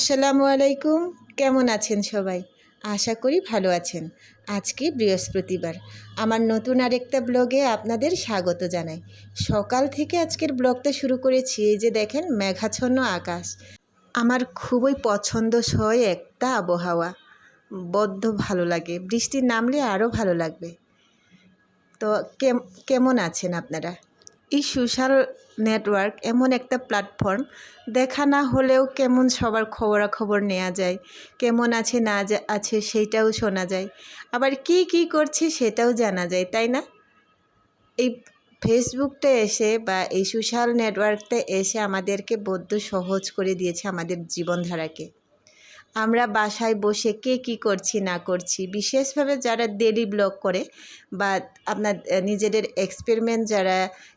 আসসালামু আলাইকুম। কেমন আছেন সবাই? আশা করি ভালো আছেন। আজকে বৃহস্পতিবার। আমার নতুন আরেকটা ব্লগে আপনাদের স্বাগত জানাই। সকাল থেকে আজকের ব্লগটা শুরু করেছি। এই যে দেখেন মেঘাচ্ছন্ন আকাশ। আমার খুবই পছন্দসই একটা আবহাওয়া। বড্ড ভালো লাগে। বৃষ্টি নামলে আরও ভালো লাগবে। তো কেমন আছেন আপনারা? এই সোশ্যাল নেটওয়ার্ক এমন একটা প্ল্যাটফর্ম, দেখা না হলেও কেমন সবার খবরাখবর নেওয়া যায়, কেমন আছে না আছে সেইটাও শোনা যায়, আবার কি করছে সেটাও জানা যায়, তাই না? এই ফেসবুকটা এসে বা এই সোশ্যাল নেটওয়ার্কটা এসে আমাদেরকে বড্ড সহজ করে দিয়েছে আমাদের জীবনধারাকে। আমরা বাসায় বসে কে কী করছি না করছি, বিশেষভাবে যারা ডেলি ব্লগ করে বা আপনার নিজেদের এক্সপেরিমেন্ট যারা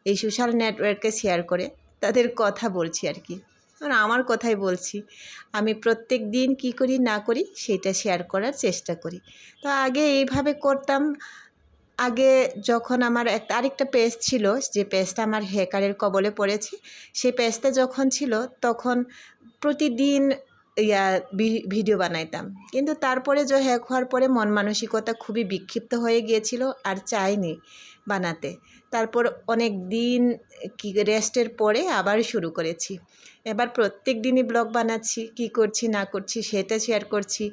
এই সোশ্যাল নেটওয়ার্কে শেয়ার করে, তাদের কথা বলছি আর কি। আমার কথাই বলছি। আমি প্রত্যেক দিন কী করি না করি সেটা শেয়ার করার চেষ্টা করি। তো আগে এইভাবে করতাম। আগে যখন আমার আরেকটা পেজ ছিল, যে পেজটা আমার হ্যাকারের কবলে পড়েছে, সেই পেজটা যখন ছিল তখন প্রতিদিন ভিডিও বানাইতাম। কিন্তু তারপরে যে হ্যাক হওয়ার পরে মন মানসিকতা খুবই বিক্ষিপ্ত হয়ে গিয়েছিল, আর চাইনি বানাতে। তারপর অনেক দিন রেস্টের পরে আবার শুরু করেছি। এবার প্রত্যেক দিনই ব্লগ বানাচ্ছি, কি করছি না করছি সেটা শেয়ার করছি,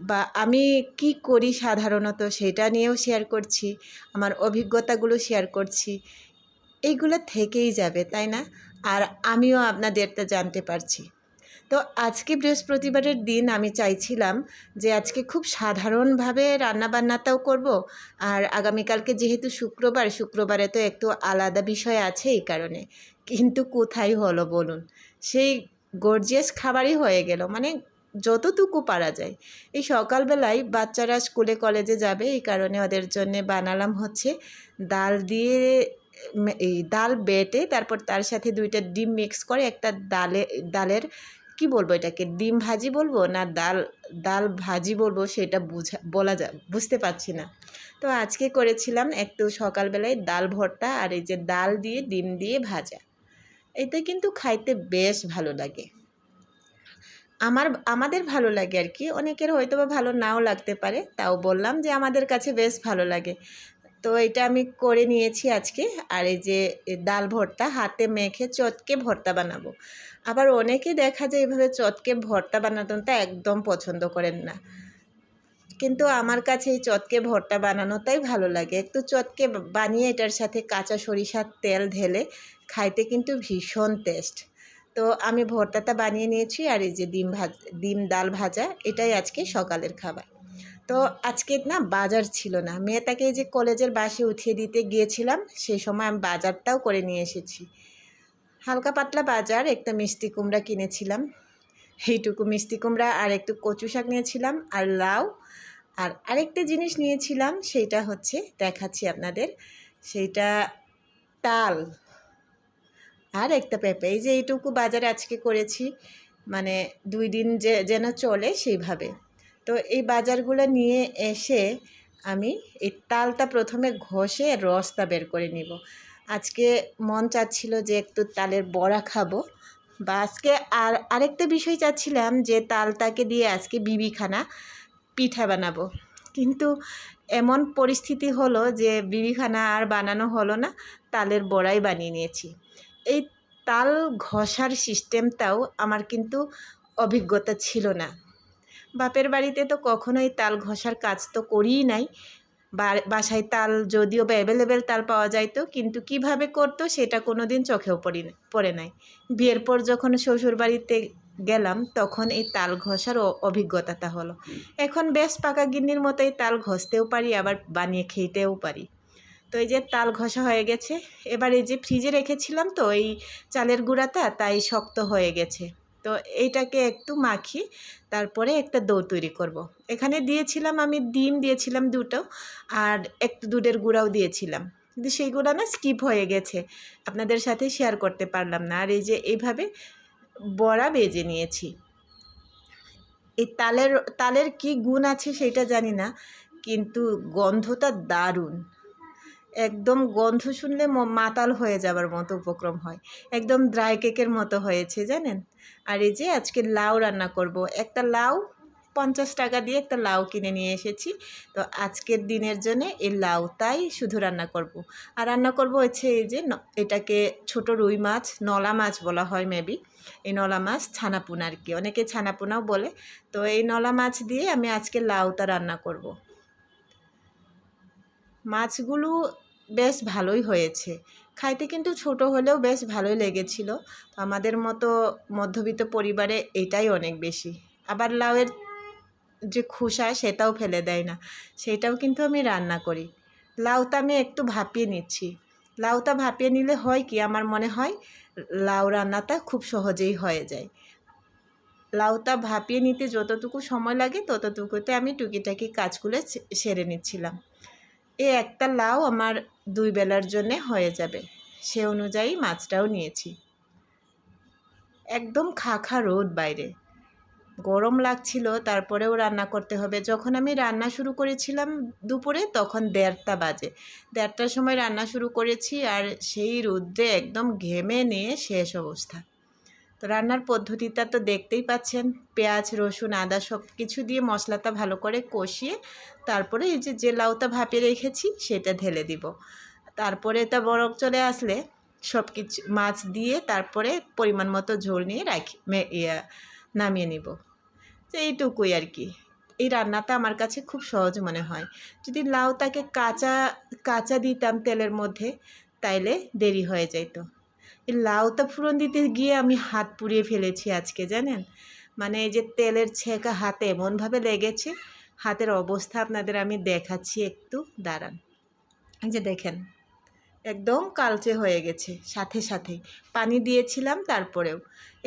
বা আমি কি করি সাধারণত সেটা নিয়েও শেয়ার করছি, আমার অভিজ্ঞতাগুলো শেয়ার করছি। এইগুলো থেকেই যাবে, তাই না? আর আমিও আপনাদেরটা জানতে পারছি। তো আজকে বৃহস্পতিবারের দিন আমি চাইছিলাম যে আজকে খুব সাধারণভাবে রান্নাবান্নাটাও করব, আর আগামীকালকে যেহেতু শুক্রবারে তো একটু আলাদা বিষয় আছে এই কারণে। কিন্তু কোথায় হলো বলুন? সেই গর্জিয়াস খাবারই হয়ে গেল, মানে যতটুকু পারা যায়। এই সকালবেলায় বাচ্চারা স্কুলে কলেজে যাবে, এই কারণে ওদের জন্যে বানালাম হচ্ছে ডাল দিয়ে, এই ডাল বেটে তারপর তার সাথে 2টা ডিম মিক্স করে একটা ডালের কি বলবো, এটাকে ডিম ভাজি বলবো না ডাল ভাজি বলবো, সেটা বুঝতে পারছি না। তো আজকে করেছিলাম একটু সকালবেলায় ডাল ভর্তা, আর এই যে ডাল দিয়ে ডিম দিয়ে ভাজা। এটা কিন্তু খাইতে বেশ ভালো লাগে। আমাদের ভালো লাগে আর কি, অনেকের হয়তো বা ভালো নাও লাগতে পারে, তাও বললাম যে আমাদের কাছে বেশ ভালো লাগে। তো এটা আমি করে নিয়েছি আজকে। আর এই যে ডাল ভর্তা হাতে মেখে চটকে ভর্তা বানাবো। আবার অনেকে দেখা যায় এভাবে চটকে ভর্তা বানানোটা একদম পছন্দ করেন না, কিন্তু আমার কাছে এই চটকে ভর্তা বানানোটাই ভালো লাগে। একটু চটকে বানিয়ে এটার সাথে কাঁচা সরিষার তেল ঢেলে খাইতে কিন্তু ভীষণ টেস্ট। তো আমি ভর্তাটা বানিয়ে নিয়েছি, আর এই যে ডিম ডাল ভাজা, এটাই আজকে সকালের খাবার। তো আজকে না বাজার ছিল না, মেয়েটাকে যে কলেজের বাসে উঠিয়ে দিতে গিয়েছিলাম, সেই সময় আমি বাজারটাও করে নিয়ে এসেছি। হালকা পাতলা বাজার, একটা মিষ্টি কুমড়া কিনেছিলাম, এইটুকু মিষ্টি কুমড়া, আর একটু কচু শাক নিয়েছিলাম, আর লাউ, আর আরেকটা জিনিস নিয়েছিলাম, সেইটা হচ্ছে দেখাচ্ছি আপনাদের, সেইটা তাল, আর একটা পেঁপে। এই যে এইটুকু বাজারে আজকে করেছি, মানে 2 দিন যেন চলে সেইভাবে। তো এই বাজারগুলো নিয়ে এসে আমি এই তালটা প্রথমে ঘষে রসটা বের করে নিব। আজকে মন চাচ্ছিল যে একটু তালের বড়া খাবো, বা আজকে আরেকটা বিষয় চাচ্ছিলাম যে তালটাকে দিয়ে আজকে বিবিখানা পিঠা বানাবো। কিন্তু এমন পরিস্থিতি হলো যে বিবিখানা আর বানানো হলো না, তালের বড়াই বানিয়ে নিয়েছি। এই তাল ঘষার সিস্টেমটাও আমার কিন্তু অভিজ্ঞতা ছিল না। বাপের বাড়িতে তো কখনোই তাল ঘষার কাজ তো করিই নাই। বাসায় তাল যদিও বা অ্যাভেলেবেল তাল পাওয়া যাইতো, কিন্তু কিভাবে করতো সেটা কোনো দিন চোখেও পড়ে নাই। বিয়ের পর যখন শ্বশুর বাড়িতে গেলাম তখন এই তাল ঘষার অভিজ্ঞতাটা হলো। এখন বেশ পাকা গিন্নির মতোই তাল ঘষতেও পারি, আবার বানিয়ে খেতেও পারি। তো এই যে তাল ঘষা হয়ে গেছে। এবার এই যে ফ্রিজে রেখেছিলাম তো এই চালের গুঁড়াটা, তাই শক্ত হয়ে গেছে। তো এইটাকে একটু মাখি, তারপরে একটা ডো তৈরি করব। এখানে দিয়েছিলাম আমি ডিম দিয়েছিলাম 2টো, আর একটু দুধের গুঁড়াও দিয়েছিলাম, কিন্তু সেইগুলো না স্কিপ হয়ে গেছে, আপনাদের সাথে শেয়ার করতে পারলাম না। আর এই যে এইভাবে বড়া বেজে নিয়েছি। এই তালের কি গুণ আছে সেটা জানি না, কিন্তু গন্ধটা দারুণ। একদম গন্ধ শুনলে মাতাল হয়ে যাবার মতো উপক্রম হয়, একদম ড্রাই কেকের মতো হয়েছে জানেন। আর এই যে আজকে লাউ রান্না করব। একটা লাউ 50 টাকা দিয়ে একটা লাউ কিনে নিয়ে এসেছি। তো আজকের দিনের জন্য এই লাউটাই শুধু রান্না করব। আর রান্না করব হচ্ছে এই যে এটাকে ছোট রুই মাছ, নলা মাছ বলা হয় মেবি। এই নলা মাছ ছানাপোনা আর কি, অনেকে ছানাপোনাও বলে। তো এই নলা মাছ দিয়ে আমি আজকে লাউটা রান্না করব। মাছগুলো বেশ ভালোই হয়েছে, খাইতে কিন্তু ছোট হলেও বেশ ভালোই লেগেছিল। আমাদের মতো মধ্যবিত্ত পরিবারে এটাই অনেক বেশি। আবার লাউয়ের যে খোসা সেটাও ফেলে দেয় না, সেটাও কিন্তু আমি রান্না করি। লাউটা আমি একটু ভাপিয়ে নিচ্ছি। লাউটা ভাপিয়ে নিলে হয় কি, আমার মনে হয় লাউ রান্নাটা খুব সহজেই হয়ে যায়। লাউটা ভাপিয়ে নিতে যতটুকু সময় লাগে ততটুকুতে আমি টুকিটাকি কাজগুলো সেরে নিচ্ছিলাম। এই একটা লাউ আমার 2 বেলার জন্যে হয়ে যাবে, সে অনুযায়ী মাছটাও নিয়েছি। একদম খা রোদ বাইরে, গরম লাগছিল, তারপরেও রান্না করতে হবে। যখন আমি রান্না শুরু করেছিলাম দুপুরে তখন 1:30টা বাজে। 1:30টার সময় রান্না শুরু করেছি, আর সেই রোদ্রে একদম ঘেমে নিয়ে শেষ অবস্থা। তো রান্নার পদ্ধতিটা তো দেখতেই পাচ্ছেন, পেঁয়াজ রসুন আদা সব কিছু দিয়ে মশলাটা ভালো করে কষিয়ে তারপরে এই যে লাউটা ভাপিয়ে রেখেছি সেটা ঢেলে দিব। তারপরে এটা বরফ চলে আসলে সব কিছু মাছ দিয়ে তারপরে পরিমাণ মতো ঝোল নিয়ে নামিয়ে নিব। তো এইটুকুই আর কি। এই রান্নাটা আমার কাছে খুব সহজ মনে হয়। যদি লাউটাকে কাঁচা দিতাম তেলের মধ্যে তাইলে দেরি হয়ে যেত। এই লাউটা ফোড়ন দিতে গিয়ে আমি হাত পুড়িয়ে ফেলেছি আজকে জানেন। মানে এই যে তেলের ছেঁকা হাতে এমনভাবে লেগেছে, হাতের অবস্থা আপনাদের আমি দেখাচ্ছি, একটু দাঁড়ান। এই যে দেখেন একদম কালচে হয়ে গেছে, সাথে সাথেই পানি দিয়েছিলাম। তারপরেও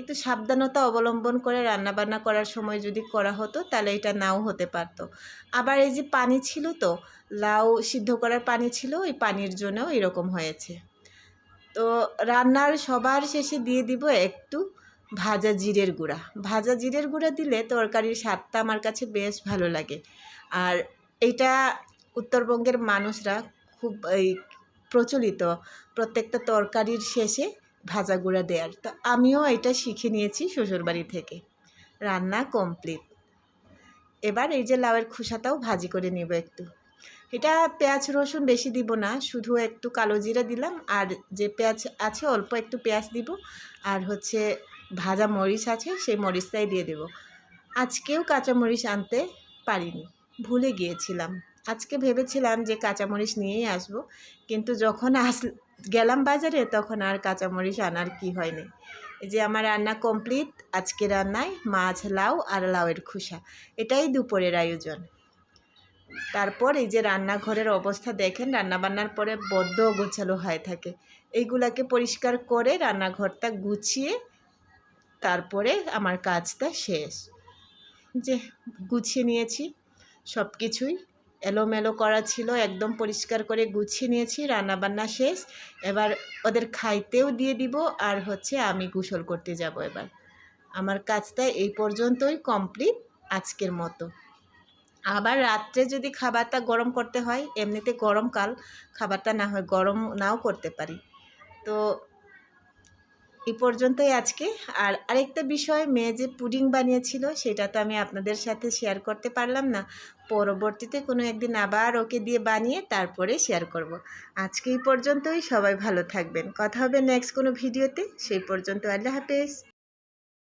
একটু সাবধানতা অবলম্বন করে রান্নাবান্না করার সময় যদি করা হতো তাহলে এটা নাও হতে পারতো। আবার এই যে পানি ছিল, তো লাউ সিদ্ধ করার পানি ছিল, ওই পানির জন্যও এরকম হয়েছে। তো রান্নার সবার শেষে দিয়ে দিব একটু ভাজা জিরের গুঁড়া। ভাজা জিরের গুঁড়া দিলে তরকারির স্বাদটা আমার কাছে বেশ ভালো লাগে। আর এটা উত্তরবঙ্গের মানুষরা খুব প্রচলিত, প্রত্যেকটা তরকারির শেষে ভাজা গুঁড়া দেওয়ার। তো আমিও এটা শিখে নিয়েছি শ্বশুরবাড়ি থেকে। রান্না কমপ্লিট। এবার এই যে লাউয়ের খোসাটাও ভাজি করে নিব একটু। এটা পেঁয়াজ রসুন বেশি দিব না, শুধু একটু কালো জিরা দিলাম, আর যে পেঁয়াজ আছে অল্প একটু পেঁয়াজ দিব, আর হচ্ছে ভাজা মরিচ আছে সেই মরিচটাই দিয়ে দেব। আজকেও কাঁচামরিচ আনতে পারিনি, ভুলে গিয়েছিলাম। আজকে ভেবেছিলাম যে কাঁচামরিচ নিয়েই আসব, কিন্তু যখন গেলাম বাজারে তখন আর কাঁচামরিচ আনার কি হয়নি। এই যে আমার রান্না কমপ্লিট। আজকে রান্নায় মাছ, লাউ আর লাউয়ের খোসা, এটাই দুপুরের আয়োজন। তারপর এই যে রান্নাঘরের অবস্থা দেখেন, রান্নাবান্নার পরে বড্ড গোছালো হয়ে থাকে। এইগুলাকে পরিষ্কার করে রান্নাঘরটা গুছিয়ে তারপরে আমার কাজটা শেষ। যে গুছিয়ে নিয়েছি, সব কিছুই এলোমেলো করা ছিল, একদম পরিষ্কার করে গুছিয়ে নিয়েছি। রান্নাবান্না শেষ, এবার ওদের খাইতেও দিয়ে দিব, আর হচ্ছে আমি গোসল করতে যাব। এবার আমার কাজটা এই পর্যন্তই কমপ্লিট আজকের মতো। আবার রাত্রে যদি খাবারটা গরম করতে হয়, এমনিতে গরমকাল, খাবারটা না হয় গরম নাও করতে পারি। তো এই পর্যন্তই আজকে। আর আরেকটা বিষয়, মেয়ে যে পুডিং বানিয়েছিল সেটা তো আমি আপনাদের সাথে শেয়ার করতে পারলাম না। পরবর্তীতে কোনো একদিন আবার ওকে দিয়ে বানিয়ে তারপরে শেয়ার করব। আজকে এই পর্যন্তই। সবাই ভালো থাকবেন, কথা হবে নেক্সট কোনো ভিডিওতে। সেই পর্যন্ত আল্লাহ হাফেজ।